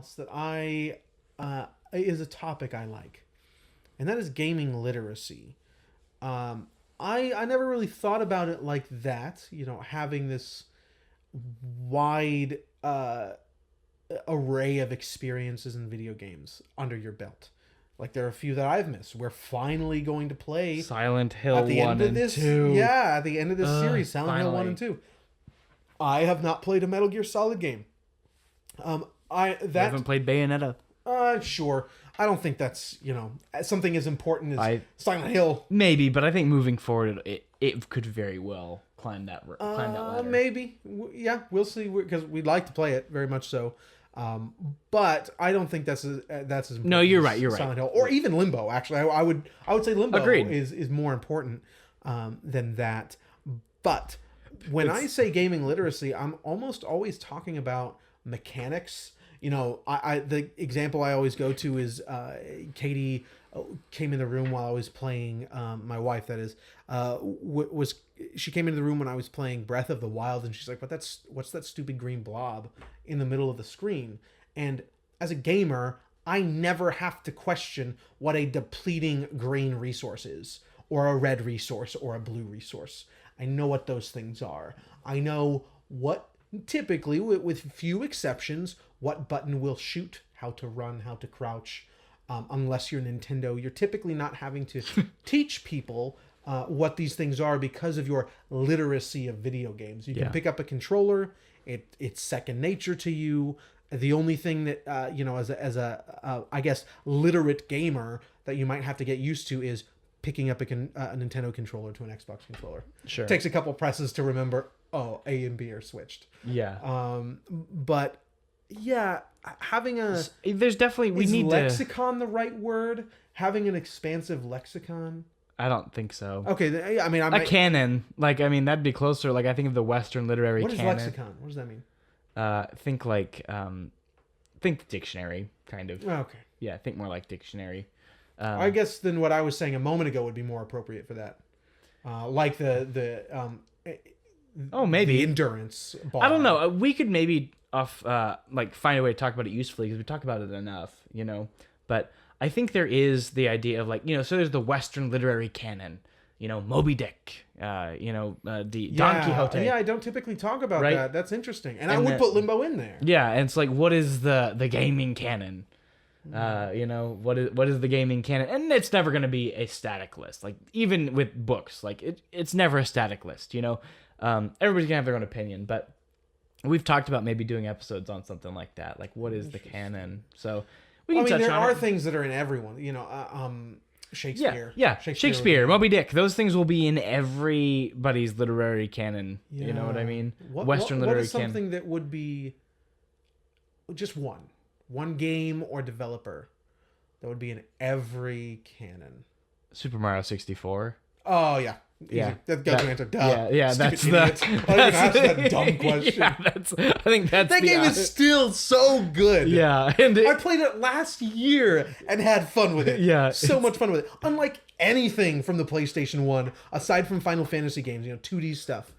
else that I is a topic I like, and that is gaming literacy. I never really thought about it like that. Having this wide array of experiences in video games under your belt. Like, there are a few that I've missed. We're finally going to play Silent Hill at the 1 end of and this, 2. Yeah, at the end of this series, Silent Hill 1 finally. and 2. I have not played a Metal Gear Solid game. You haven't played Bayonetta. Sure. I don't think that's, something as important as I- Silent Hill. Maybe, but I think moving forward, it could very well climb that ladder. Maybe. Yeah, we'll see, because we'd like to play it, very much so. But I don't think that's as important. No, you're as right. You're right. Silent Hill, or even Limbo. Actually, I would say Limbo Agreed. is more important than that. But when I say gaming literacy, I'm almost always talking about mechanics. The example I always go to is Katie came in the room while I was playing. My wife, that is, she came into the room when I was playing Breath of the Wild, and she's like, what's that stupid green blob in the middle of the screen? And as a gamer, I never have to question what a depleting green resource is, or a red resource, or a blue resource. I know what those things are. I know what, typically, with few exceptions, what button will shoot, how to run, how to crouch. Unless you're Nintendo, you're typically not having to teach people what these things are because of your literacy of video games. You can pick up a controller; it's second nature to you. The only thing that as a I guess literate gamer that you might have to get used to is picking up a Nintendo controller to an Xbox controller. Sure, it takes a couple presses to remember. Oh, A and B are switched. Yeah. But yeah, having there's definitely we need lexicon the right word? Having an expansive lexicon? I don't think so. Okay, I mean, a canon, that'd be closer. Like, I think of the Western literary canon. What is lexicon? What does that mean? Think dictionary, kind of. Okay. Yeah, think more like dictionary. I guess then what I was saying a moment ago would be more appropriate for that. Like maybe the endurance bar. I don't know. We could maybe find a way to talk about it usefully, because we talk about it enough, But I think there is the idea of so there's the Western literary canon, Moby Dick, the Don Quixote. Yeah, I don't typically talk about that. That's interesting, and I would put Limbo in there. Yeah, and it's like, what is the gaming canon? What is the gaming canon? And it's never going to be a static list. Like, even with books, it's never a static list. Everybody's gonna have their own opinion, but we've talked about maybe doing episodes on something like that. Like, what is the canon? So we can touch on it. There are things that are in everyone. Shakespeare. Yeah. Shakespeare, Moby Dick. Those things will be in everybody's literary canon. Yeah. You know what I mean? Western literary canon. What is something that would be just one game or developer that would be in every canon? Super Mario 64. Oh yeah. Easy. Yeah, That's the answer. Duh. Yeah, Stupid idiot. I didn't ask that dumb question. Yeah, I think that's that game is still so good. Yeah, and I played it last year and had fun with it. Yeah, so much fun with it. Unlike anything from the PlayStation 1, aside from Final Fantasy games, 2D stuff.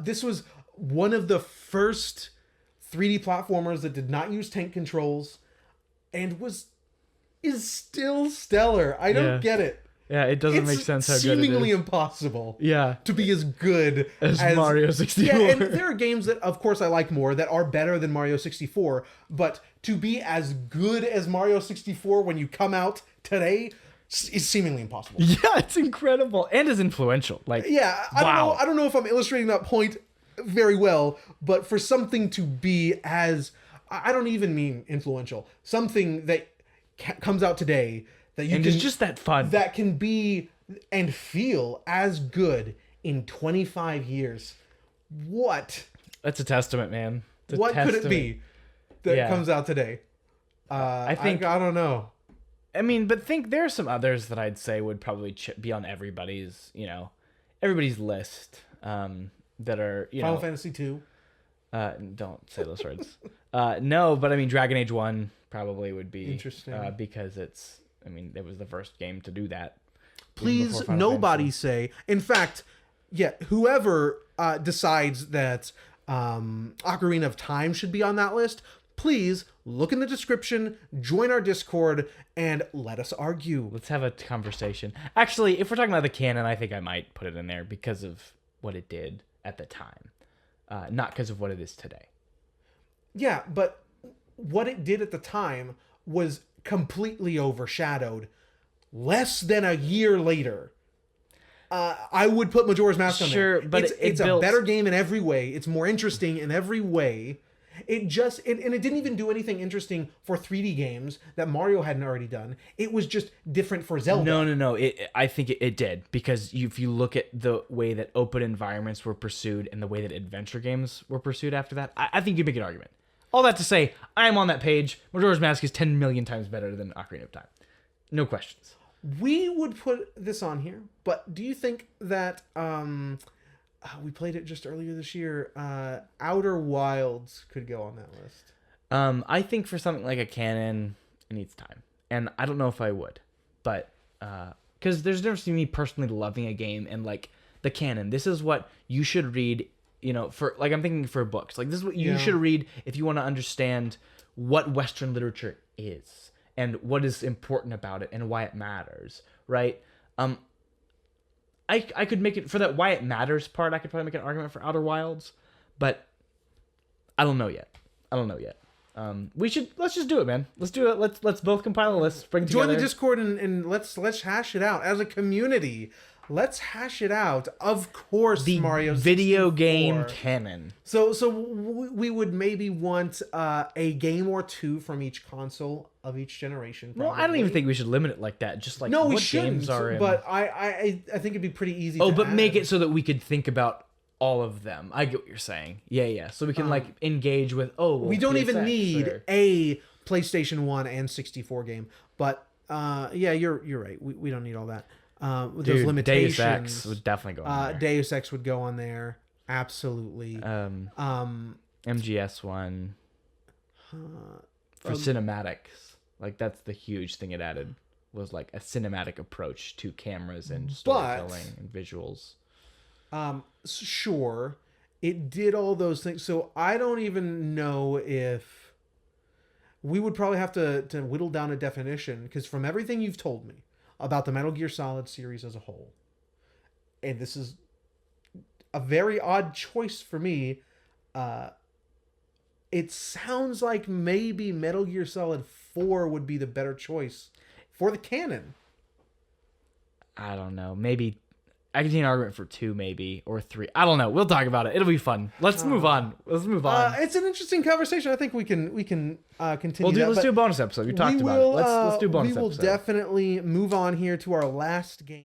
This was one of the first 3D platformers that did not use tank controls, and is still stellar. I don't get it. Yeah, it doesn't make sense how good it is. It's seemingly impossible. Yeah. To be as good as Mario 64. Yeah, and there are games that, of course, I like more that are better than Mario 64, but to be as good as Mario 64 when you come out today is seemingly impossible. Yeah, it's incredible and as influential. I don't know if I'm illustrating that point very well, but for something to be as, I don't even mean influential, something that comes out today that you it's just that fun, that can be and feel as good in 25 years. That's a testament, man. What could it be that comes out today? I don't know. I mean, but there are some others that I'd say would probably be on everybody's list. That are Final Fantasy 2. Don't say those words. No, but I mean, Dragon Age 1 probably would be interesting because it was the first game to do that. Please, nobody say. In fact, whoever decides that Ocarina of Time should be on that list, please look in the description, join our Discord, and let us argue. Let's have a conversation. Actually, if we're talking about the canon, I think I might put it in there because of what it did at the time, not because of what it is today. Yeah, but what it did at the time was completely overshadowed less than a year later. I would put Majora's Mask on there. Sure, but it's a better game in every way. It's more interesting in every way. It didn't even do anything interesting for 3D games that Mario hadn't already done. It was just different for Zelda. No. I think it did, because if you look at the way that open environments were pursued and the way that adventure games were pursued after that, I think you make an argument. All that to say, I'm on that page. Majora's Mask is 10 million times better than Ocarina of Time. No questions. We would put this on here, but do you think that we played it just earlier this year? Outer Wilds could go on that list. I think for something like a canon, it needs time, and I don't know if I would, but because there's a difference between me personally loving a game and like the canon. This is what you should read. For like I'm thinking for books. Like this is what you should read if you want to understand what Western literature is and what is important about it and why it matters, right? I could make it for that why it matters part. I could probably make an argument for Outer Wilds, but I don't know yet. Let's just do it, man. Let's do it. Let's both compile a list. Bring it together. Join the Discord and let's hash it out as a community. Let's hash it out. Of course, the Mario's video 64. Game canon. So we would maybe want a game or two from each console of each generation. Probably. Well, I don't even think we should limit it like that. Just like no, what we shouldn't. games are in. But I think it'd be pretty easy. Oh, to but add. make it so that we could think about all of them. I get what you're saying. Yeah. So we can like engage with. We don't even PSX need a PlayStation 1 and 64 game. But yeah, you're right. We don't need all that. With those limitations, Deus Ex would definitely go on there. Deus Ex would go on there, absolutely. MGS one for cinematics, like that's the huge thing it added was like a cinematic approach to cameras and storytelling and visuals. Sure, it did all those things. So I don't even know if we would probably have to whittle down a definition, because from everything you've told me about the Metal Gear Solid series as a whole, and this is a very odd choice for me, it sounds like maybe Metal Gear Solid 4 would be the better choice for the canon. I don't know. Maybe I can see an argument for 2, maybe, or 3. I don't know. We'll talk about it. It'll be fun. Let's move on. It's an interesting conversation. I think we can continue. Let's do a bonus episode. You talked about it. Let's do a bonus episode. We will definitely move on here to our last game.